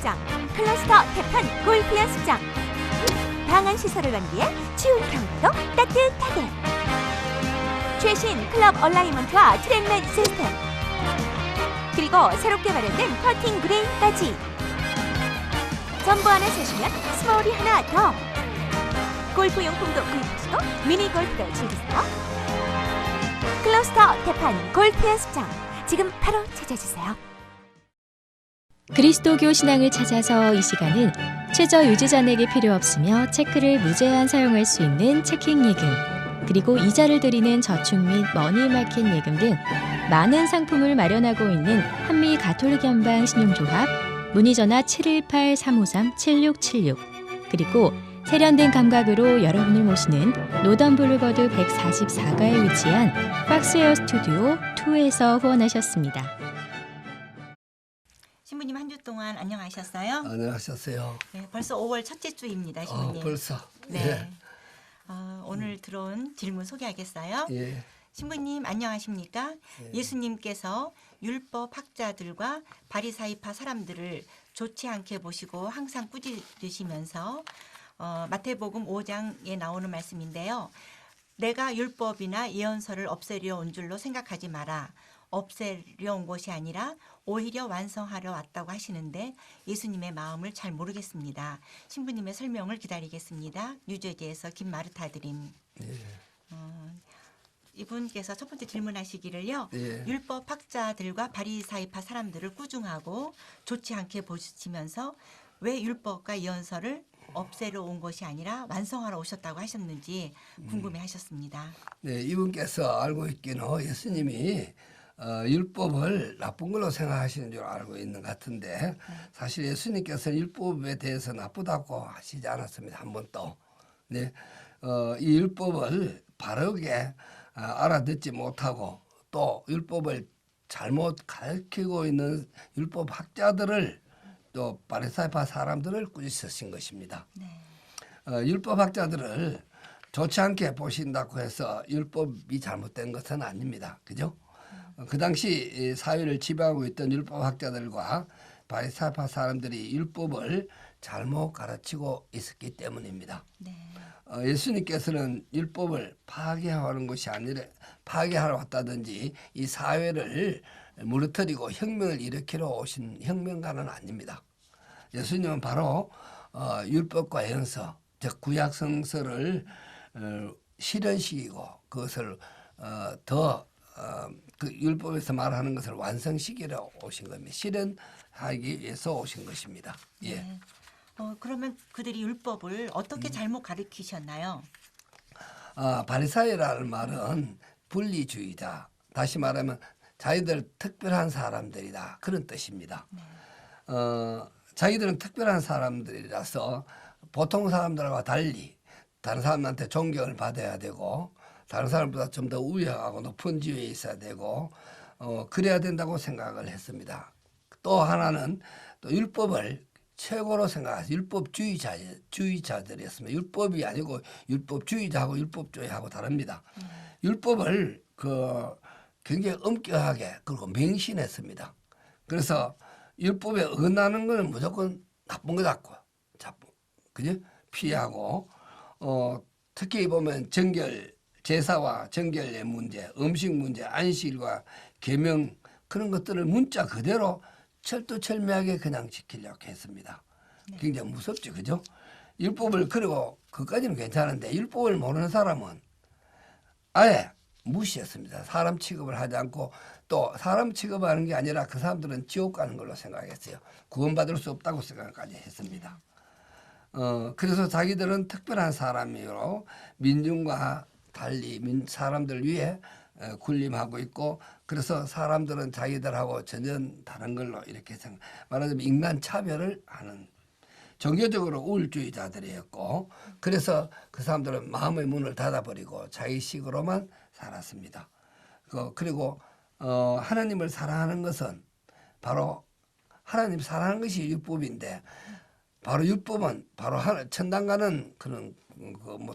연습장, 클러스터 태판 골프 연습장. 방한 시설을 완비해 추운 겨울도 따뜻하게. 최신 클럽 얼라이먼트와 트랙맨 시스템. 그리고 새롭게 마련된 퍼팅 그레인까지. 전부 하나 사시면 스몰이 하나 더. 골프 용품도 구입하시고 미니 골프도 즐기세요. 클러스터 태판 골프 연습장. 지금 바로 찾아주세요. 그리스도교 신앙을 찾아서 이 시간은 최저 유지자에게 필요 없으며 체크를 무제한 사용할 수 있는 체킹 예금, 그리고 이자를 드리는 저축 및 머니마켓 예금 등 많은 상품을 마련하고 있는 한미 가톨릭 연방 신용조합, 문의전화 718-353-7676, 그리고 세련된 감각으로 여러분을 모시는 노던 블루버드 144가에 위치한 박스웨어 스튜디오 2에서 후원하셨습니다. 신부님 한 주 동안 안녕하셨어요? 안녕하셨어요. 네, 벌써 5월 첫째 주입니다, 신부님. 벌써. 네. 예. 오늘 들어온 질문 소개하겠어요? 예. 신부님 안녕하십니까? 예. 예수님께서 율법 학자들과 바리사이파 사람들을 좋지 않게 보시고 항상 꾸짖으시면서 마태복음 5장에 나오는 말씀인데요. 내가 율법이나 예언서를 없애려 온 줄로 생각하지 마라. 없애려 온 것이 아니라 오히려 완성하려 왔다고 하시는데 예수님의 마음을 잘 모르겠습니다. 신부님의 설명을 기다리겠습니다. 뉴저지에서 김마르타 드림. 예. 이분께서 첫 번째 질문하시기를요. 예. 율법 학자들과 바리사이파 사람들을 꾸중하고 좋지 않게 보시면서 왜 율법과 예언서를 없애러 온 것이 아니라 완성하러 오셨다고 하셨는지 궁금해하셨습니다. 네, 이분께서 알고 있기는 예수님이 율법을 나쁜 걸로 생각하시는 줄 알고 있는 것 같은데 사실 예수님께서는 율법에 대해서 나쁘다고 하시지 않았습니다. 한 번도. 네, 이 율법을 바르게 알아듣지 못하고 또 율법을 잘못 가르치고 있는 율법 학자들을 또 바리사이파 사람들을 꾸짖으신 것입니다. 네. 율법 학자들을 좋지 않게 보신다고 해서 율법이 잘못된 것은 아닙니다. 그죠? 그 당시 사회를 지배하고 있던 율법 학자들과 바리사이파 사람들이 율법을 잘못 가르치고 있었기 때문입니다. 네. 예수님께서는 율법을 파괴하는 것이 아니라 파괴하러 왔다든지 이 사회를 무너뜨리고 혁명을 일으키러 오신 혁명가는 아닙니다. 예수님은 바로 율법과 예언서, 즉 구약 성서를 실현시키고 그것을 그 율법에서 말하는 것을 완성시키러 오신 겁니다. 실현하기 위해서 오신 것입니다. 예. 네. 그러면 그들이 율법을 어떻게 잘못 가르치셨나요? 바리사이라는 말은 분리주의자, 다시 말하면 자기들 특별한 사람들이다, 그런 뜻입니다. 네. 자기들은 특별한 사람들이라서 보통 사람들과 달리 다른 사람한테 존경을 받아야 되고 다른 사람보다 좀 더 우월하고 높은 지위에 있어야 되고 그래야 된다고 생각을 했습니다. 또 하나는 또 율법을 최고로 생각해서 율법주의자들이었습니다. 율법이 아니고 율법주의자하고 율법주의하고 다릅니다. 율법을 굉장히 엄격하게 그리고 맹신했습니다. 그래서 율법에 어긋나는 것은 무조건 나쁜 거 잡고 그죠? 피하고 특히 보면 제사와 정결의 문제, 음식 문제, 안식일과 계명 그런 것들을 문자 그대로 철두철미하게 그냥 지키려고 했습니다. 굉장히 무섭죠, 그죠? 율법을 그리고 그까지는 괜찮은데 율법을 모르는 사람은 아예 무시했습니다. 사람 취급을 하지 않고 또 사람 취급하는 게 아니라 그 사람들은 지옥 가는 걸로 생각했어요. 구원받을 수 없다고 생각까지 했습니다. 그래서 자기들은 특별한 사람이로 민중과 달리 사람들 위해 군림하고 있고 그래서 사람들은 자기들하고 전혀 다른 걸로 이렇게 말하자면 인간 차별을 하는 종교적으로 우월주의자들이었고 그래서 그 사람들은 마음의 문을 닫아버리고 자기식으로만 살았습니다. 그리고 하나님을 사랑하는 것은 바로 하나님 사랑하는 것이 율법인데 바로 율법은 바로 천당 가는 그런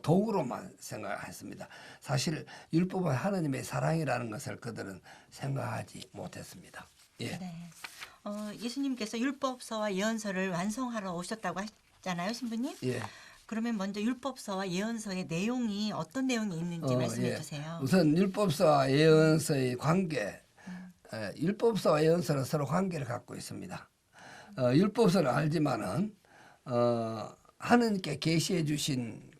도구로만 생각했습니다. 사실 율법은 하나님의 사랑이라는 것을 그들은 생각하지 못했습니다. 예. 네. 예수님께서 율법서와 예언서를 완성하러 오셨다고 하잖아요, 신부님. 예. 그러면 먼저 율법서와 예언서의 내용이 어떤 내용이 있는지 말씀해 예. 주세요. 우선 율법서와 예언서의 관계, 율법서와 예언서는 서로 관계를 갖고 있습니다. 율법서는 알지만은 하느님께 계시해 주신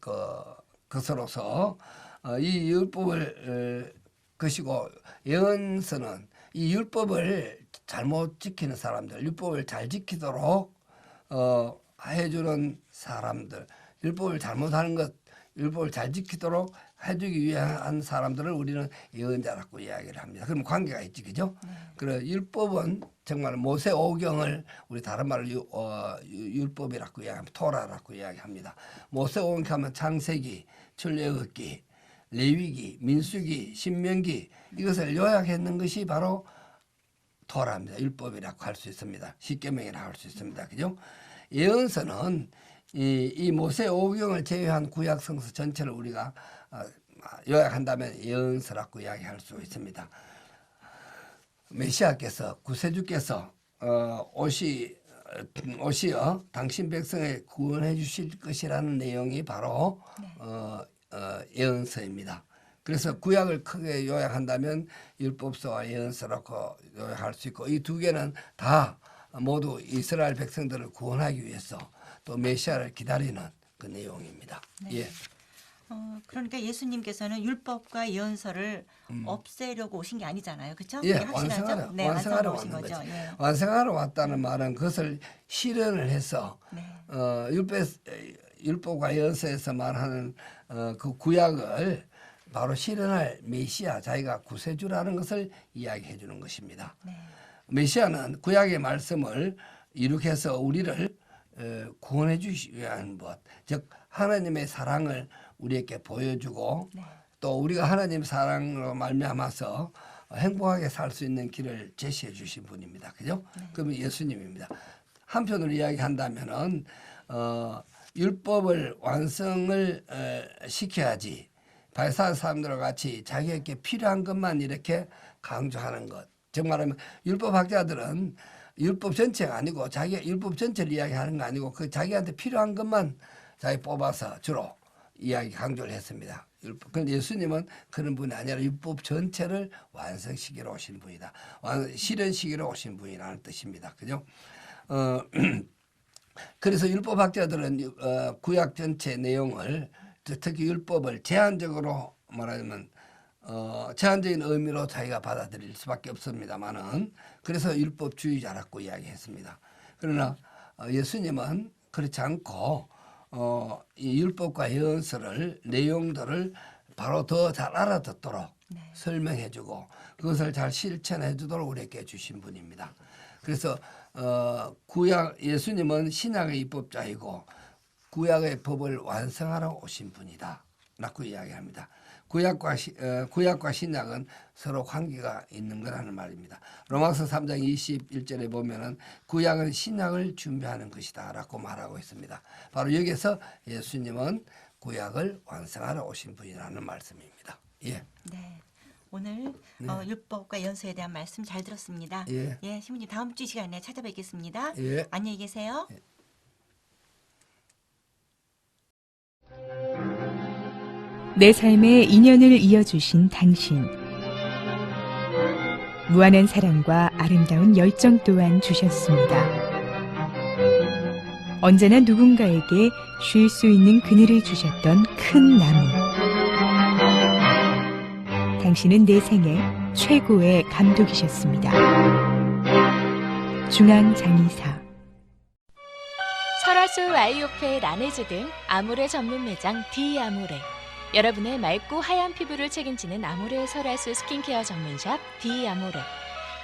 것으로서 이 율법을 것이고, 예언서는 이 율법을 잘못 지키는 사람들, 율법을 잘 지키도록 해주는 사람들, 율법을 잘못하는 것, 율법을 잘 지키도록 해주기 위한 사람들을 우리는 예언자라고 이야기를 합니다. 그럼 관계가 있지, 그죠? 그래, 율법은 정말 모세 오경을 우리 다른 말로 율법이라고 이야기합니다. 토라라고 이야기합니다. 모세 오경 하면 창세기, 출애굽기, 레위기, 민수기, 신명기, 이것을 요약했는 것이 바로 토라입니다. 율법이라고 할 수 있습니다. 십계명이라고 할 수 있습니다. 그죠? 예언서는 이 모세 오경을 제외한 구약 성서 전체를 우리가 요약한다면 예언서라고 이야기할 수 있습니다. 메시아께서, 구세주께서 오시어 당신 백성을 구원해 주실 것이라는 내용이 바로 예언서입니다. 그래서 구약을 크게 요약한다면 율법서와 예언서라고 요약할 수 있고, 이 두 개는 다 모두 이스라엘 백성들을 구원하기 위해서 또 메시아를 기다리는 그 내용입니다. 네. 예. 그러니까 예수님께서는 율법과 예언서를 없애려고 오신 게 아니잖아요, 그렇죠? 예, 확실하죠? 네, 완성하러 오신 왔는 거죠. 거죠. 예. 완성하러 왔다는 말은 그것을 실현을 해서 네. 율법과 예언서에서 말하는 그 구약을 바로 실현할 메시아, 자기가 구세주라는 것을 이야기해 주는 것입니다. 네. 메시아는 구약의 말씀을 이룩해서 우리를 구원해 주시기 위한 것, 즉 하나님의 사랑을 우리에게 보여주고, 네. 또 우리가 하나님 사랑으로 말미암아서 행복하게 살 수 있는 길을 제시해 주신 분입니다. 그죠? 그러면 예수님입니다. 한편으로 이야기한다면은 율법을 완성을 시켜야지, 바리새인 사람들과 같이 자기에게 필요한 것만 이렇게 강조하는 것. 즉 말하면 율법학자들은 율법 전체가 아니고 자기가 율법 전체를 이야기하는 거 아니고 그 자기한테 필요한 것만 자기 뽑아서 주로 이야기 강조를 했습니다. 그런데 예수님은 그런 분이 아니라 율법 전체를 완성시키러 오신 분이다. 실현시키러 오신 분이라는 뜻입니다. 그죠? 그래서 율법학자들은 구약 전체 내용을, 특히 율법을 제한적으로 말하자면 제한적인 의미로 자기가 받아들일 수밖에 없습니다만은, 그래서 율법주의자라고 이야기했습니다. 그러나 예수님은 그렇지 않고 이 율법과 예언서를, 내용들을 바로 더 잘 알아듣도록 설명해주고 그것을 잘 실천해주도록 우리에게 주신 분입니다. 그래서 예수님은 신약의 입법자이고 구약의 법을 완성하러 오신 분이다 라고 이야기합니다. 구약과 신약은 서로 관계가 있는 거라는 말입니다. 로마서 3장 21절에 보면은 구약은 신약을 준비하는 것이다 라고 말하고 있습니다. 바로 여기서 예수님은 구약을 완성하러 오신 분이라는 말씀입니다. 예. 네. 오늘 율법과 예언서에 대한 말씀 잘 들었습니다. 예. 신부님 다음 주 시간에 찾아뵙겠습니다. 예. 안녕히 계세요. 예. 내 삶의 인연을 이어주신 당신. 무한한 사랑과 아름다운 열정 또한 주셨습니다. 언제나 누군가에게 쉴 수 있는 그늘을 주셨던 큰 나무. 당신은 내 생애 최고의 감독이셨습니다. 중앙장의사. 설화수 아이오페 라네즈 등 아모레 전문 매장 디아모레. 여러분의 맑고 하얀 피부를 책임지는 아모레 설화수 스킨케어 전문샵 디아모레.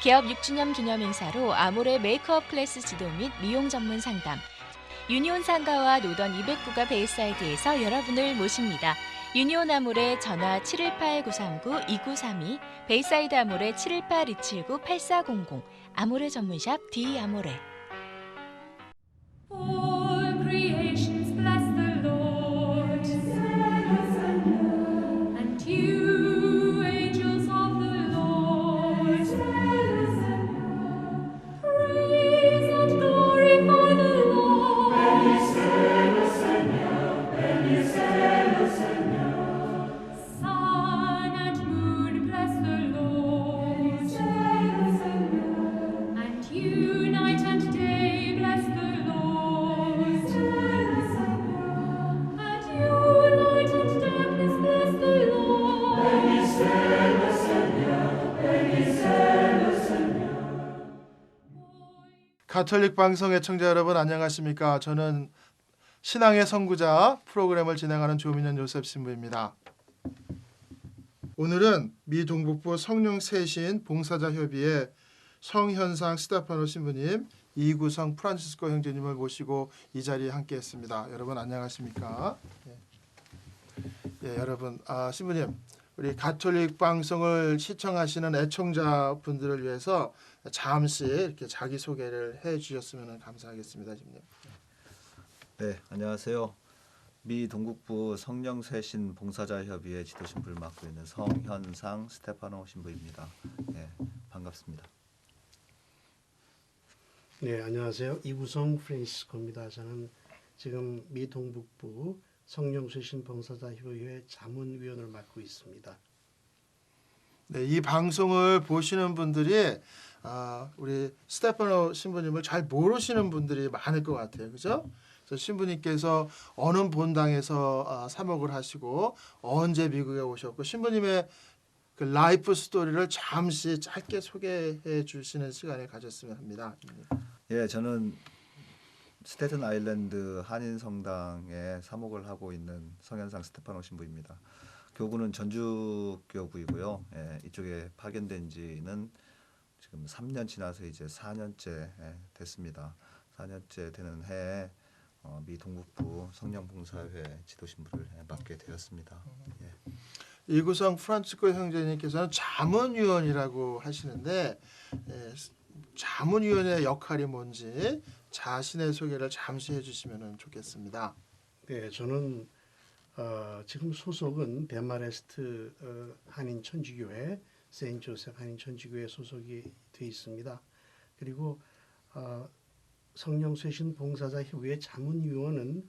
개업 6주년 기념 행사로 아모레 메이크업 클래스 지도 및 미용 전문 상담. 유니온 상가와 노던 209가 베이사이드에서 여러분을 모십니다. 유니온 아모레 전화 718-939-2932, 베이사이드 아모레 718-279-8400, 아모레 전문샵 디아모레. All creations bless the Lord, and you, angels of the Lord, praise 가톨릭 방송 애청자 여러분 안녕하십니까? 저는 신앙의 선구자 프로그램을 진행하는 조민현 요셉 신부입니다. 오늘은 미 동북부 성령 세신 봉사자 협의회 성현상 스테파노 신부님, 이구성 프란치스코 형제님을 모시고 이 자리에 함께했습니다. 여러분 안녕하십니까? 여러분 신부님, 우리 가톨릭 방송을 시청하시는 애청자 분들을 위해서 잠시 이렇게 자기 소개를 해주셨으면 감사하겠습니다, 신부님. 네, 안녕하세요. 미 동북부 성령 쇄신 봉사자 협의회 지도 신부를 맡고 있는 성현상 스테파노 신부입니다. 네, 반갑습니다. 네, 안녕하세요. 이구성 프란치스코입니다. 저는 지금 미 동북부 성령 쇄신 봉사자 협의회 자문위원을 맡고 있습니다. 네, 이 방송을 보시는 분들이 우리 스테파노 신부님을 잘 모르시는 분들이 많을 것 같아요, 그죠? 그래서 신부님께서 어느 본당에서 사목을 하시고 언제 미국에 오셨고 신부님의 그 라이프 스토리를 잠시 짧게 소개해 주시는 시간을 가졌으면 합니다. 예, 저는 스테튼 아일랜드 한인 성당에 사목을 하고 있는 성현상 스테파노 신부입니다. 교구는 전주 교구이고요. 예, 이쪽에 파견된 지는 지금 3년 지나서 이제 4년째 됐습니다. 4년째 되는 해에 미 동북부 성령봉사회 지도 신부를 맡게 되었습니다. 예. 이구성 프란치스코 형제님께서는 자문위원이라고 하시는데 자문위원의 역할이 뭔지 자신의 소개를 잠시 해주시면 좋겠습니다. 네, 저는 지금 소속은 데마레스트 한인 천주교회 세인트 조셉 한인 천주교회 소속이 돼 있습니다. 그리고 성령 쇄신 봉사자 협의회 자문위원은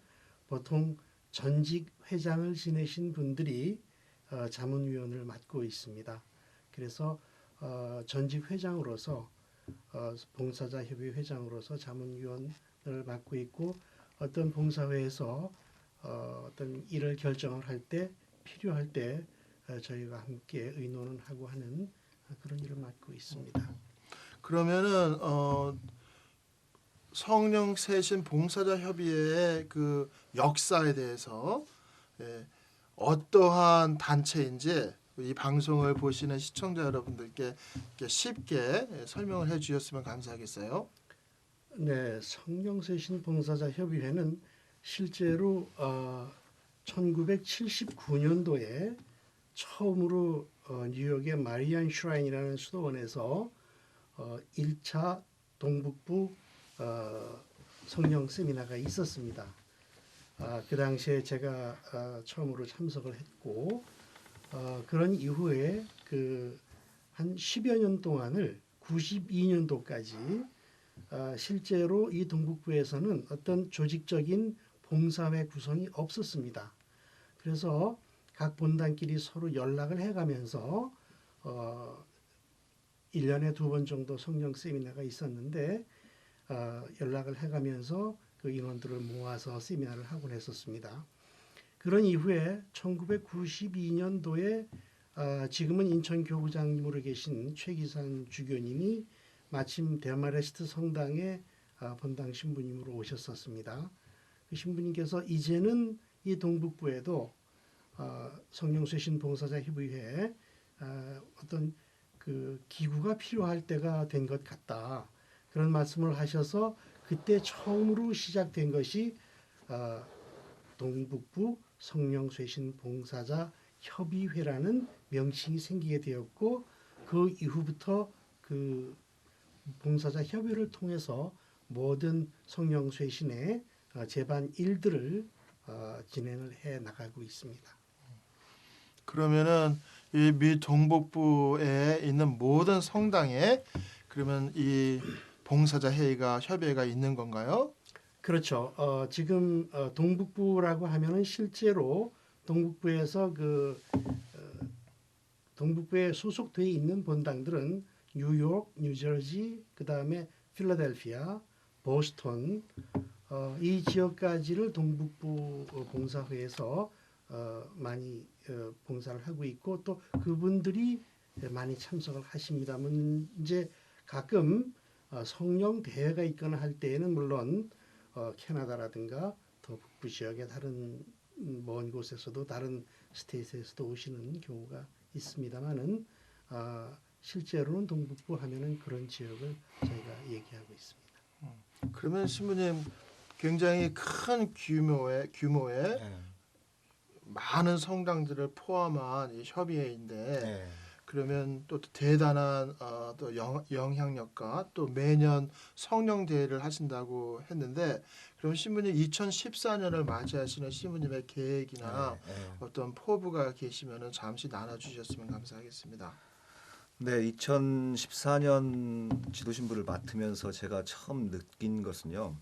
보통 전직 회장을 지내신 분들이 자문위원을 맡고 있습니다. 그래서 전직 회장으로서 봉사자 협의 회장으로서 자문위원을 맡고 있고 어떤 봉사회에서 어떤 일을 결정을 할 때 필요할 때 저희가 함께 의논을 하고 하는 그런 일을 맡고 있습니다. 그러면은 성령 세신 봉사자 협의회의 그 역사에 대해서 어떠한 단체인지 이 방송을 보시는 시청자 여러분들께 쉽게 설명을 해주셨으면 감사하겠어요. 네, 성령 세신 봉사자 협의회는 실제로 1979년도에 처음으로 뉴욕의 마리안 슈라인이라는 수도원에서 1차 동북부 성령 세미나가 있었습니다. 그 당시에 제가 처음으로 참석을 했고 그런 이후에 한 10여 년 동안을 92년도까지 실제로 이 동북부에서는 어떤 조직적인 봉사회 구성이 없었습니다. 그래서 각 본당끼리 서로 연락을 해가면서 1년에 2번 정도 성령 세미나가 있었는데 연락을 해가면서 그 인원들을 모아서 세미나를 하곤 했었습니다. 그런 이후에 1992년도에 지금은 인천 교구장님으로 계신 최기산 주교님이 마침 데마레스트 성당의 본당 신부님으로 오셨었습니다. 그 신부님께서 이제는 이 동북부에도 성령 쇄신 봉사자 협의회에 어떤 그 기구가 필요할 때가 된 것 같다. 그런 말씀을 하셔서 그때 처음으로 시작된 것이 동북부 성령 쇄신 봉사자 협의회라는 명칭이 생기게 되었고 그 이후부터 그 봉사자 협의를 통해서 모든 성령 쇄신의 제반 일들을 진행을 해 나가고 있습니다. 그러면은 이 미 동북부에 있는 모든 성당에 그러면 이 봉사자 회의가 협의회가 있는 건가요? 그렇죠. 지금 동북부라고 하면은 실제로 동북부에서 동북부에 소속되어 있는 본당들은 뉴욕, 뉴저지, 그 다음에 필라델피아, 보스턴 이 지역까지를 동북부 봉사회에서 많이 봉사를 하고 있고 또 그분들이 많이 참석을 하십니다만 이제 가끔 성령 대회가 있거나 할 때에는 물론 캐나다라든가 더 북부 지역의 다른 먼 곳에서도 다른 스테이트에서도 오시는 경우가 있습니다만은 실제로는 동북부 하면은 그런 지역을 저희가 얘기하고 있습니다. 그러면 신부님 굉장히 큰 규모의 네. 많은 성당들을 포함한 이 협의회인데 네. 그러면 또 대단한 또 영향력과 또 매년 성령 대회를 하신다고 했는데 그럼 신부님 2014년을 맞이하시는 신부님의 계획이나 어떤 포부가 계시면은 잠시 나눠주셨으면 감사하겠습니다. 네, 2014년 지도신부를 맡으면서 제가 처음 느낀 것은요.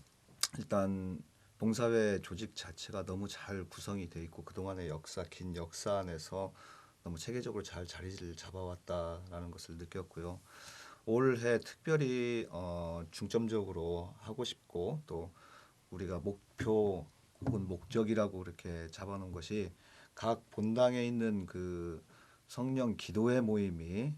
일단 봉사회 조직 자체가 너무 잘 구성이 돼 있고 그동안의 긴 역사 안에서 너무 체계적으로 잘 자리를 잡아왔다라는 것을 느꼈고요. 올해 특별히 중점적으로 하고 싶고 또 우리가 목표 혹은 목적이라고 이렇게 잡아놓은 것이 각 본당에 있는 그 성령 기도회 모임이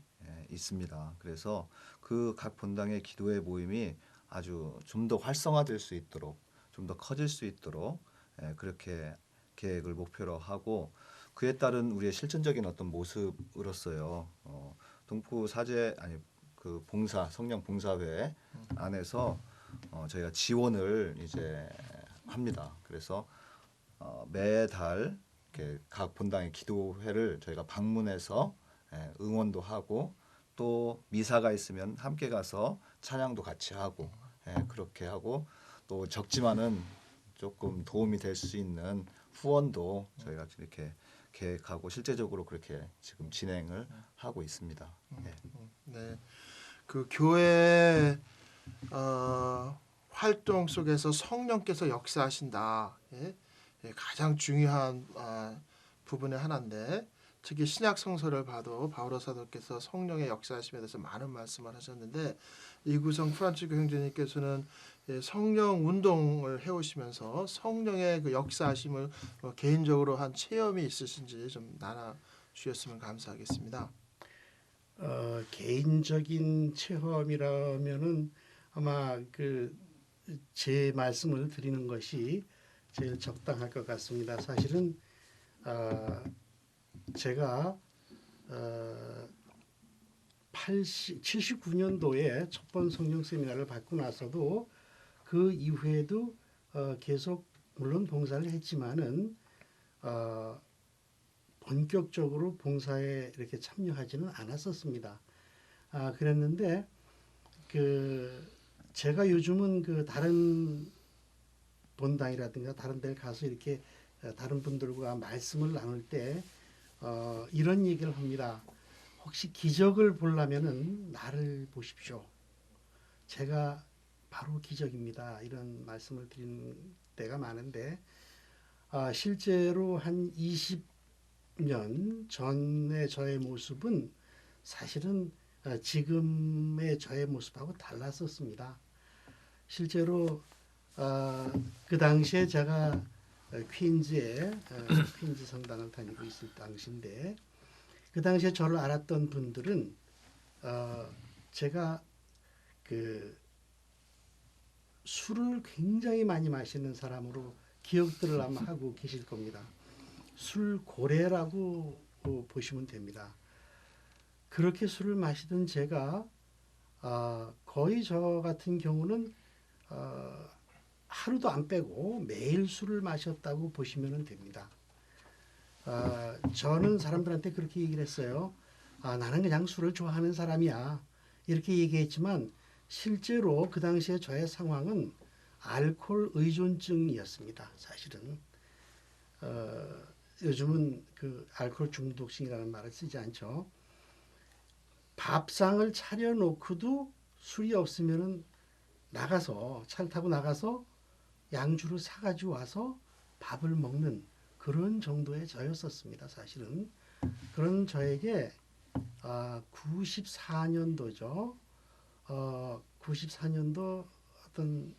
있습니다. 그래서 그 각 본당의 기도회 모임이 아주 좀 더 활성화될 수 있도록 좀 더 커질 수 있도록 그렇게 계획을 목표로 하고 그에 따른 우리의 실천적인 어떤 모습으로서요. 동부 사제 그 봉사 성령 봉사회 안에서 저희가 지원을 이제 합니다. 그래서 매달 이렇게 각 본당의 기도회를 저희가 방문해서 응원도 하고 또 미사가 있으면 함께 가서 찬양도 같이 하고 그렇게 하고 또 적지만은 조금 도움이 될 수 있는 후원도 저희가 이렇게 계획하고 실제적으로 그렇게 지금 진행을 하고 있습니다. 네, 그 교회 활동 속에서 성령께서 역사하신다. 가장 중요한 부분의 하나인데 특히 신약 성서를 봐도 바오로 사도께서 성령의 역사하심에 대해서 많은 말씀을 하셨는데 이구성 프란치스코 형제님께서는 성령 운동을 해오시면서 성령의 그 역사하심을 개인적으로 한 체험이 있으신지 좀 나눠 주셨으면 감사하겠습니다. 개인적인 체험이라면은 아마 제 말씀을 드리는 것이 제일 적당할 것 같습니다. 사실은 제가 79년도에 첫 번 성령 세미나를 받고 나서도 그 이후에도 계속 물론 봉사를 했지만은 본격적으로 봉사에 이렇게 참여하지는 않았었습니다. 그랬는데 제가 요즘은 다른 본당이라든가 다른 데 가서 이렇게 다른 분들과 말씀을 나눌 때 이런 얘기를 합니다. 혹시 기적을 보려면은 나를 보십시오. 제가 바로 기적입니다. 이런 말씀을 드리는 때가 많은데 실제로 한 20년 전의 저의 모습은 사실은 지금의 저의 모습하고 달랐었습니다. 실제로 그 당시에 제가 퀸즈에 퀸즈 성당을 다니고 있을 당시인데 그 당시에 저를 알았던 분들은 제가 술을 굉장히 많이 마시는 사람으로 기억들을 아마 하고 계실 겁니다. 술 고래라고 보시면 됩니다. 그렇게 술을 마시던 제가 거의 저 같은 경우는 하루도 안 빼고 매일 술을 마셨다고 보시면 됩니다. 저는 사람들한테 그렇게 얘기를 했어요. 나는 그냥 술을 좋아하는 사람이야. 이렇게 얘기했지만 실제로 그 당시에 저의 상황은 알코올 의존증이었습니다. 사실은 요즘은 알코올 중독증이라는 말을 쓰지 않죠. 밥상을 차려놓고도 술이 없으면은 나가서 차를 타고 나가서 양주를 사가지고 와서 밥을 먹는 그런 정도의 저였었습니다. 사실은 그런 저에게 94년도죠. 94년도 어떤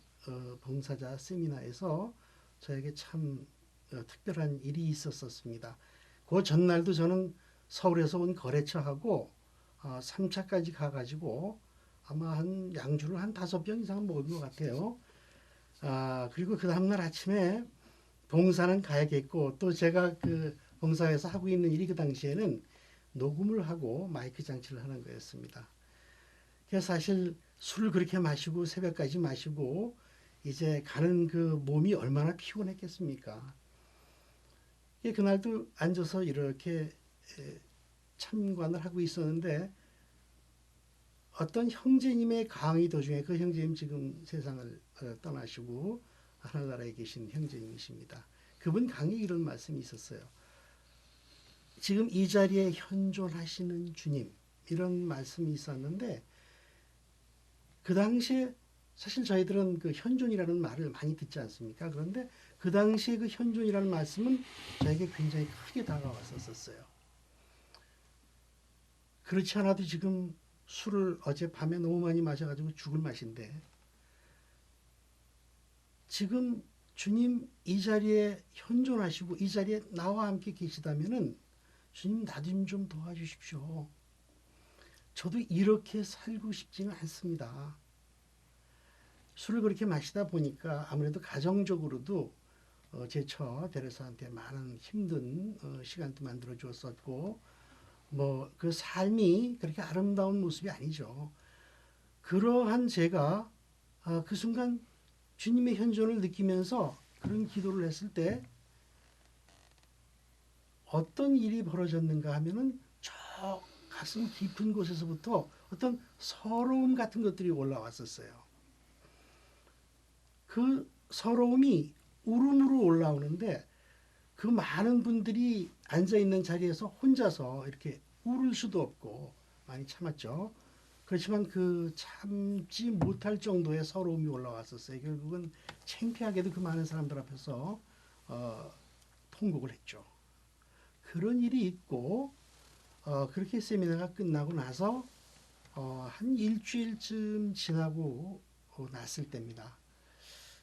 봉사자 세미나에서 저에게 참 특별한 일이 있었습니다. 그 전날도 저는 서울에서 온 거래처하고 3차까지 가가지고 아마 한 양주를 한 5병 이상 먹은 것 같아요. 그리고 그 다음날 아침에 봉사는 가야겠고 또 제가 그 봉사에서 하고 있는 일이 그 당시에는 녹음을 하고 마이크 장치를 하는 거였습니다. 그래서 사실 술을 그렇게 마시고 새벽까지 마시고 이제 가는 그 몸이 얼마나 피곤했겠습니까? 그날도 앉아서 이렇게 참관을 하고 있었는데 어떤 형제님의 강의 도중에 그 형제님 지금 세상을 떠나시고 하늘나라에 계신 형제님이십니다. 그분 강의에 이런 말씀이 있었어요. 지금 이 자리에 현존하시는 주님 이런 말씀이 있었는데 그 당시에 사실 저희들은 그 현존이라는 말을 많이 듣지 않습니까? 그런데 그 당시에 그 현존이라는 말씀은 저에게 굉장히 크게 다가왔었어요. 그렇지 않아도 지금 술을 어젯밤에 너무 많이 마셔가지고 죽을 맛인데 지금 주님 이 자리에 현존하시고 이 자리에 나와 함께 계시다면은 주님 나 좀 도와주십시오. 저도 이렇게 살고 싶지는 않습니다. 술을 그렇게 마시다 보니까 아무래도 가정적으로도 제 처 데레사한테 많은 힘든 시간도 만들어 주었었고 뭐 그 삶이 그렇게 아름다운 모습이 아니죠. 그러한 제가 그 순간 주님의 현존을 느끼면서 그런 기도를 했을 때 어떤 일이 벌어졌는가 하면은 저 가슴 깊은 곳에서부터 어떤 서러움 같은 것들이 올라왔었어요. 그 서러움이 울음으로 올라오는데 그 많은 분들이 앉아있는 자리에서 혼자서 이렇게 울을 수도 없고 많이 참았죠. 그렇지만 그 참지 못할 정도의 서러움이 올라왔었어요. 결국은 창피하게도 그 많은 사람들 앞에서 통곡을 했죠. 그런 일이 있고 그렇게 세미나가 끝나고 나서 한 일주일쯤 지나고 났을 때입니다.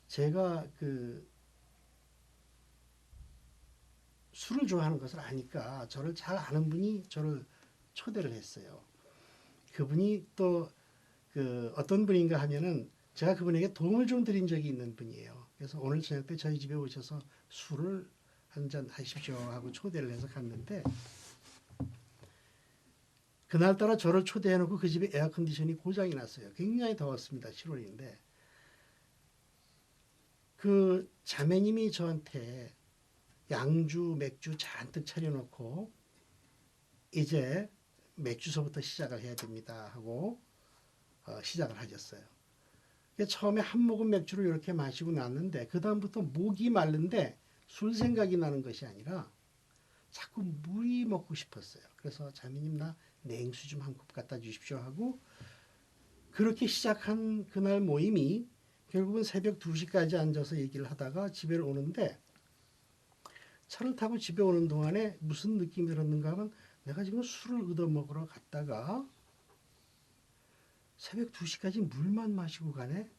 제가 그 술을 좋아하는 것을 아니까 저를 잘 아는 분이 저를 초대를 했어요. 그분이 또 그 어떤 분인가 하면은 제가 그분에게 도움을 좀 드린 적이 있는 분이에요. 그래서 오늘 저녁 때 저희 집에 오셔서 술을 한잔 하십시오 하고 초대를 해서 갔는데 그날따라 저를 초대해놓고 그 집에 에어컨디션이 고장이 났어요. 굉장히 더웠습니다. 7월인데 그 자매님이 저한테 양주, 맥주 잔뜩 차려놓고 이제 맥주서부터 시작을 해야 됩니다 하고 시작을 하셨어요. 처음에 한 모금 맥주를 이렇게 마시고 났는데 그 다음부터 목이 마른데 술 생각이 나는 것이 아니라 자꾸 물이 먹고 싶었어요. 그래서 자매님 나 냉수 좀 한 컵 갖다 주십시오 하고 그렇게 시작한 그날 모임이 결국은 새벽 2시까지 앉아서 얘기를 하다가 집에 오는데 차를 타고 집에 오는 동안에 무슨 느낌이 들었는가 하면 내가 지금 술을 얻어먹으러 갔다가 새벽 2시까지 물만 마시고 가네?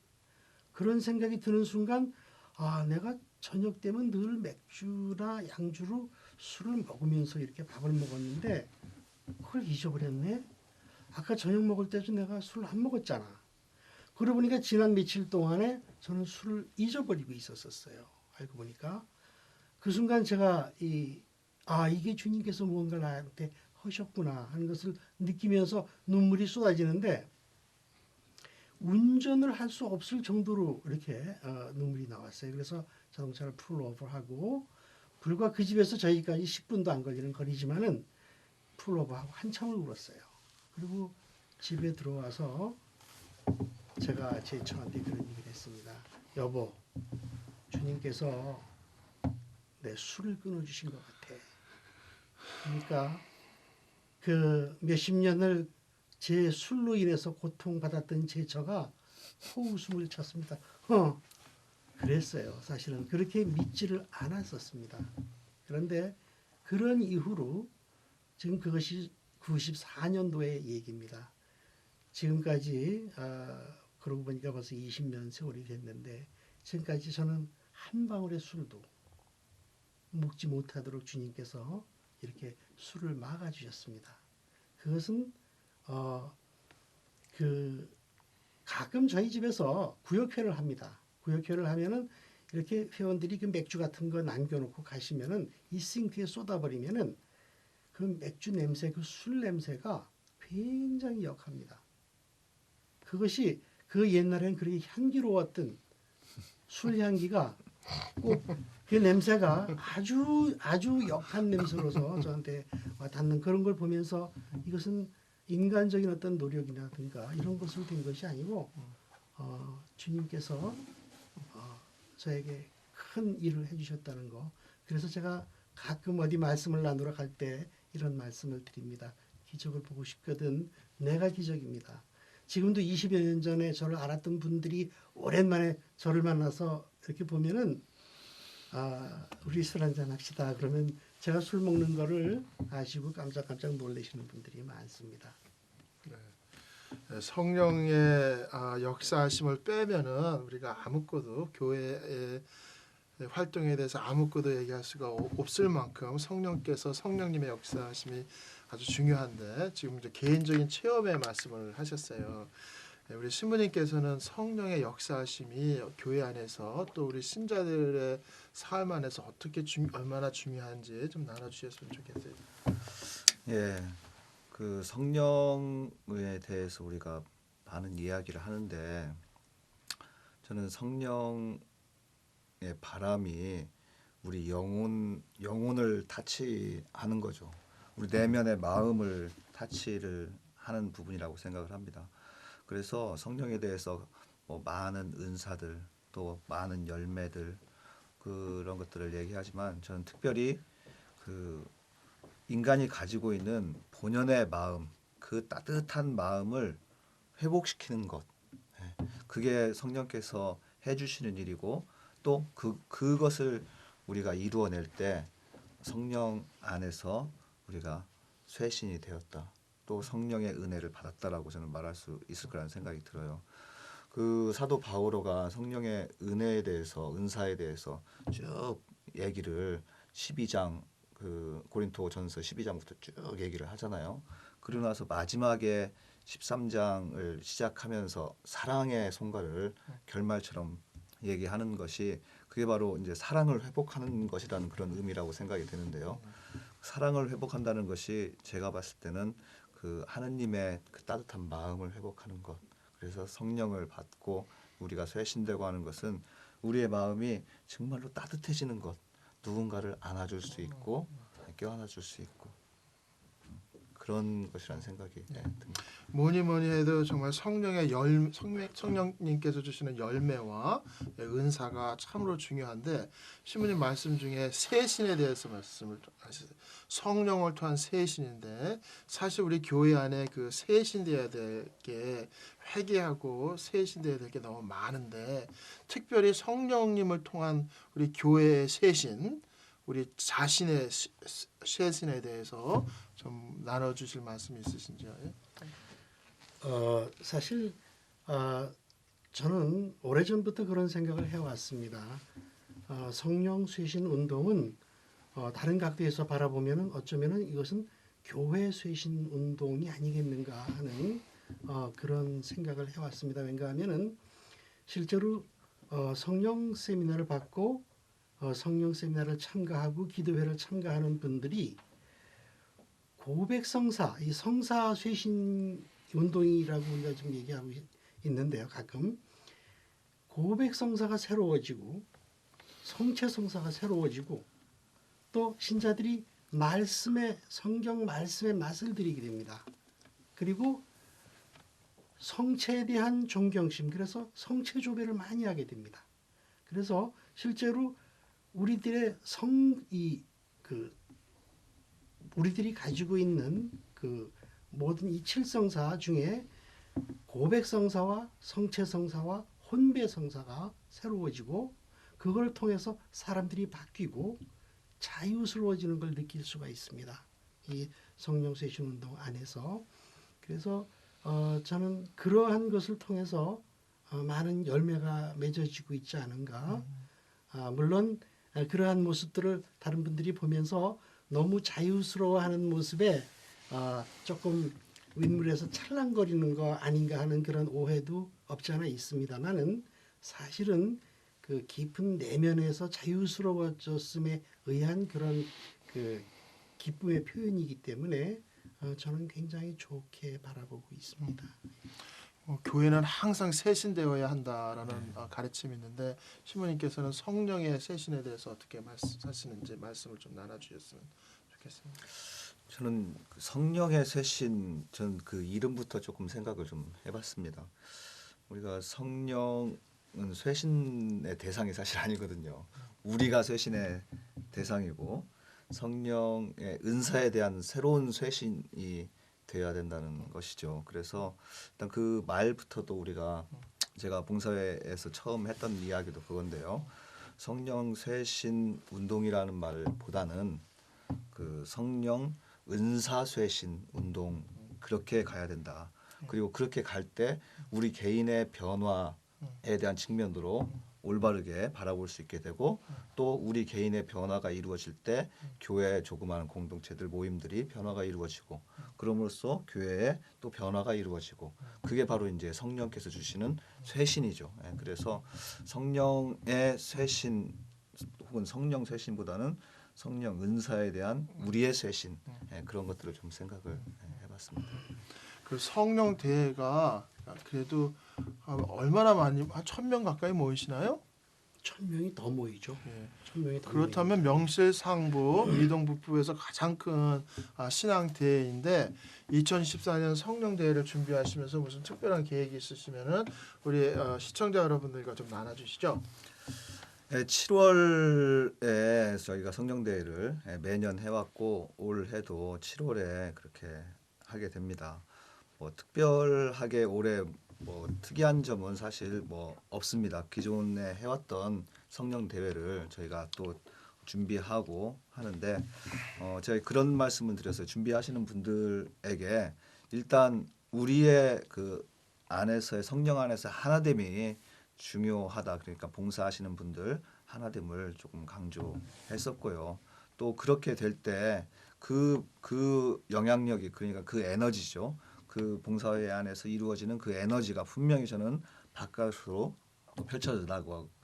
그런 생각이 드는 순간 내가 저녁 때면 늘 맥주나 양주로 술을 먹으면서 이렇게 밥을 먹었는데 그걸 잊어버렸네? 아까 저녁 먹을 때도 내가 술을 안 먹었잖아. 그러고 보니까 지난 며칠 동안에 저는 술을 잊어버리고 있었어요. 알고 보니까. 그 순간 제가 이게 주님께서 무언가 나한테 하셨구나 하는 것을 느끼면서 눈물이 쏟아지는데 운전을 할 수 없을 정도로 이렇게 눈물이 나왔어요. 그래서 자동차를 풀오버하고 불과 그 집에서 저희까지 10분도 안 걸리는 거리지만은 풀오버하고 한참을 울었어요. 그리고 집에 들어와서 제가 제 처한테 그런 얘기를 했습니다. 여보, 주님께서 내 술을 끊어주신 것 같아. 그러니까 그 몇십 년을 제 술로 인해서 고통받았던 제 저가 호웃음을 쳤습니다. 그랬어요. 사실은 그렇게 믿지를 않았었습니다. 그런데 그런 이후로 지금 그것이 94년도의 얘기입니다. 지금까지 그러고 보니까 벌써 20년 세월이 됐는데 지금까지 저는 한 방울의 술도 먹지 못하도록 주님께서 이렇게 술을 막아주셨습니다. 그것은 그 가끔 저희 집에서 구역회를 합니다. 구역회를 하면은 이렇게 회원들이 그 맥주 같은 거 남겨놓고 가시면은 이 싱크에 쏟아버리면은 그 맥주 냄새, 그 술 냄새가 굉장히 역합니다. 그것이 그 옛날엔 그렇게 향기로웠던 술 향기가 꼭 그 냄새가 아주 역한 냄새로서 저한테 와닿는 그런 걸 보면서 이것은 인간적인 어떤 노력이라든가 이런 것으로 된 것이 아니고 주님께서 저에게 큰 일을 해주셨다는 거. 그래서 제가 가끔 어디 말씀을 나누러 갈 때 이런 말씀을 드립니다. 기적을 보고 싶거든. 내가 기적입니다. 지금도 20여 년 전에 저를 알았던 분들이 오랜만에 저를 만나서 이렇게 보면은 우리 술 한잔 합시다. 그러면 제가 술 먹는 거를 아시고 깜짝깜짝 놀라시는 분들이 많습니다. 성령의 역사하심을 빼면은 우리가 아무것도 교회의 활동에 대해서 아무것도 얘기할 수가 없을 만큼 성령님의 역사하심이 아주 중요한데 지금 이제 개인적인 체험의 말씀을 하셨어요. 우리 신부님께서는 성령의 역사하심이 교회 안에서 또 우리 신자들의 삶 안에서 어떻게 얼마나 중요한지 좀 나눠주셨으면 좋겠어요. 예, 그 성령에 대해서 우리가 많은 이야기를 하는데 저는 성령의 바람이 우리 영혼을 타치하는 거죠. 우리 내면의 마음을 타치를 하는 부분이라고 생각을 합니다. 그래서 성령에 대해서 뭐 많은 은사들 또 많은 열매들 그런 것들을 얘기하지만 저는 특별히 그 인간이 가지고 있는 본연의 마음, 그 따뜻한 마음을 회복시키는 것, 그게 성령께서 해주시는 일이고 또 그것을 우리가 이루어낼 때 성령 안에서 우리가 쇄신이 되었다. 또 성령의 은혜를 받았다라고 저는 말할 수 있을 거라는 생각이 들어요. 그 사도 바오로가 성령의 은혜에 대해서 은사에 대해서 쭉 얘기를 12장 그 고린토전서 12장부터 쭉 얘기를 하잖아요. 그러고 나서 마지막에 13장을 시작하면서 사랑의 송가를 결말처럼 얘기하는 것이 그게 바로 이제 사랑을 회복하는 것이라는 그런 의미라고 생각이 되는데요. 사랑을 회복한다는 것이 제가 봤을 때는 그 하느님의 그 따뜻한 마음을 회복하는 것. 그래서 성령을 받고 우리가 쇄신되고 하는 것은 우리의 마음이 정말로 따뜻해지는 것. 누군가를 안아줄 수 있고 껴안아줄 수 있고 그런 것이라는 생각이 듭니다. 뭐니 해도 정말 성령님께서 주시는 열매와 은사가 참으로 중요한데 신부님 말씀 중에 세신에 대해서 말씀을 하셨어요. 성령을 통한 세신인데 사실 우리 교회 안에 그 세신되어야 될 게 회개하고 세신되어야 될 게 너무 많은데 특별히 성령님을 통한 우리 교회의 세신 우리 자신의 세신에 대해서 좀 나눠주실 말씀이 있으신지요? 사실 저는 오래전부터 그런 생각을 해왔습니다. 성령 쇄신 운동은 다른 각도에서 바라보면 어쩌면 이것은 교회 쇄신 운동이 아니겠는가 하는 그런 생각을 해왔습니다. 왜냐하면 실제로 성령 세미나를 받고 성령 세미나를 참가하고 기도회를 참가하는 분들이 고백성사, 이 성사 쇄신 운동이라고 우리가 좀 얘기하고 있는데요. 가끔 고백성사가 새로워지고 성체성사가 새로워지고 또 신자들이 성경 말씀의 맛을 들이게 됩니다. 그리고 성체에 대한 존경심, 그래서 성체조배를 많이 하게 됩니다. 그래서 실제로 우리들의 우리들이 가지고 있는 그 모든 이 칠성사 중에 고백성사와 성체성사와 혼배성사가 새로워지고 그걸 통해서 사람들이 바뀌고 자유스러워지는 걸 느낄 수가 있습니다. 이 성령 쇄신 운동 안에서. 그래서 저는 그러한 것을 통해서 많은 열매가 맺어지고 있지 않은가. 물론 그러한 모습들을 다른 분들이 보면서 너무 자유스러워하는 모습에 조금 윗물에서 찰랑거리는 거 아닌가 하는 그런 오해도 없지 않아 있습니다만은 사실은 그 깊은 내면에서 자유스러워졌음에 의한 그런 그 기쁨의 표현이기 때문에 저는 굉장히 좋게 바라보고 있습니다. 교회는 항상 세신되어야 한다라는 가르침이 있는데 신부님께서는 성령의 세신에 대해서 어떻게 말씀하시는지 말씀을 좀 나눠주셨으면 좋겠습니다. 저는 그 성령의 쇄신, 전 그 이름부터 조금 생각을 좀 해봤습니다. 우리가 성령은 쇄신의 대상이 사실 아니거든요. 우리가 쇄신의 대상이고 성령의 은사에 대한 새로운 쇄신이 되어야 된다는 것이죠. 그래서 일단 그 말부터도 우리가 제가 봉사회에서 처음 했던 이야기도 그건데요. 성령 쇄신 운동이라는 말보다는 그 성령 은사 쇄신 운동 그렇게 가야 된다. 그리고 그렇게 갈 때 우리 개인의 변화에 대한 측면으로 올바르게 바라볼 수 있게 되고 또 우리 개인의 변화가 이루어질 때 교회 조그마한 공동체들 모임들이 변화가 이루어지고 그럼으로써 교회에 또 변화가 이루어지고 그게 바로 이제 성령께서 주시는 쇄신이죠. 예, 그래서 성령의 쇄신 혹은 성령 쇄신보다는 성령 은사에 대한 우리의 쇄신 그런 것들을 좀 생각을 해봤습니다. 그 성령 대회가 그래도 얼마나 많이 한 1,000명 가까이 모이시나요? 1,000명이 더 모이죠. 예. 1,000명이 더 그렇다면 명실상부 이동북부에서 가장 큰 신앙 대회인데 2014년 성령 대회를 준비하시면서 무슨 특별한 계획이 있으시면은 우리 시청자 여러분들과 좀 나눠주시죠. 7월에 저희가 성령대회를 매년 해왔고 올해도 7월에 그렇게 하게 됩니다. 뭐 특별하게 올해 뭐 특이한 점은 사실 뭐 없습니다. 기존에 해왔던 성령대회를 저희가 또 준비하고 하는데 제가 그런 말씀을 드렸어요. 준비하시는 분들에게 일단 우리의 그 안에서의 성령 안에서 하나됨이 중요하다. 그러니까 봉사하시는 분들 하나됨을 조금 강조했었고요. 또 그렇게 될 때 그 영향력이 그러니까 그 에너지죠. 그 봉사회 안에서 이루어지는 그 에너지가 분명히 저는 바깥으로 또 펼쳐져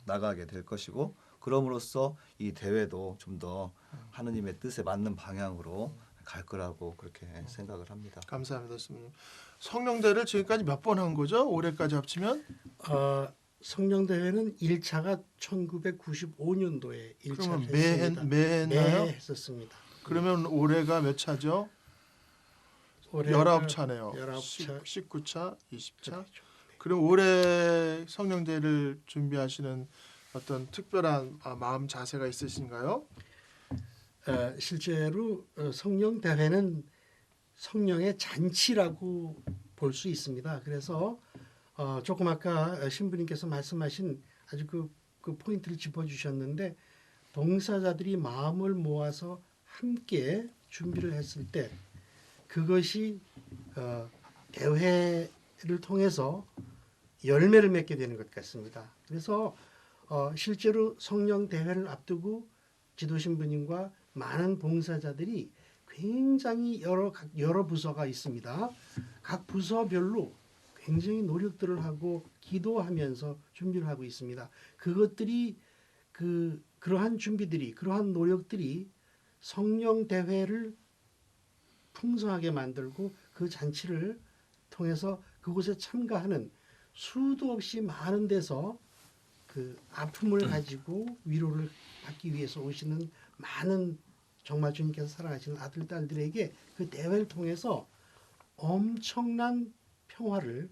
나가게 될 것이고 그럼으로써 이 대회도 좀 더 하느님의 뜻에 맞는 방향으로 갈 거라고 그렇게 생각을 합니다. 감사합니다, 스님. 성령대회를 지금까지 몇 번 한 거죠? 올해까지 합치면? 성령대회는 1차가 1995년도에 1차를 그러면 했습니다. 매 했나요? 매 했었습니다. 그러면 올해가 몇 차죠? 올해가 19차네요. 19차. 19차, 20차. 그렇죠. 그럼 올해 성령대회를 준비하시는 어떤 특별한 마음 자세가 있으신가요? 실제로 성령대회는 성령의 잔치라고 볼 수 있습니다. 그래서 조금 아까 신부님께서 말씀하신 아주 그 포인트를 짚어주셨는데 봉사자들이 마음을 모아서 함께 준비를 했을 때 그것이 대회를 통해서 열매를 맺게 되는 것 같습니다. 그래서 실제로 성령 대회를 앞두고 지도신부님과 많은 봉사자들이 굉장히 여러 부서가 있습니다. 각 부서별로 굉장히 노력들을 하고 기도하면서 준비를 하고 있습니다. 그것들이 그러한 준비들이 그러한 노력들이 성령 대회를 풍성하게 만들고 그 잔치를 통해서 그곳에 참가하는 수도 없이 많은 데서 그 아픔을 가지고 위로를 받기 위해서 오시는 많은 정말 주님께서 사랑하시는 아들 딸들에게 그 대회를 통해서 엄청난 평화를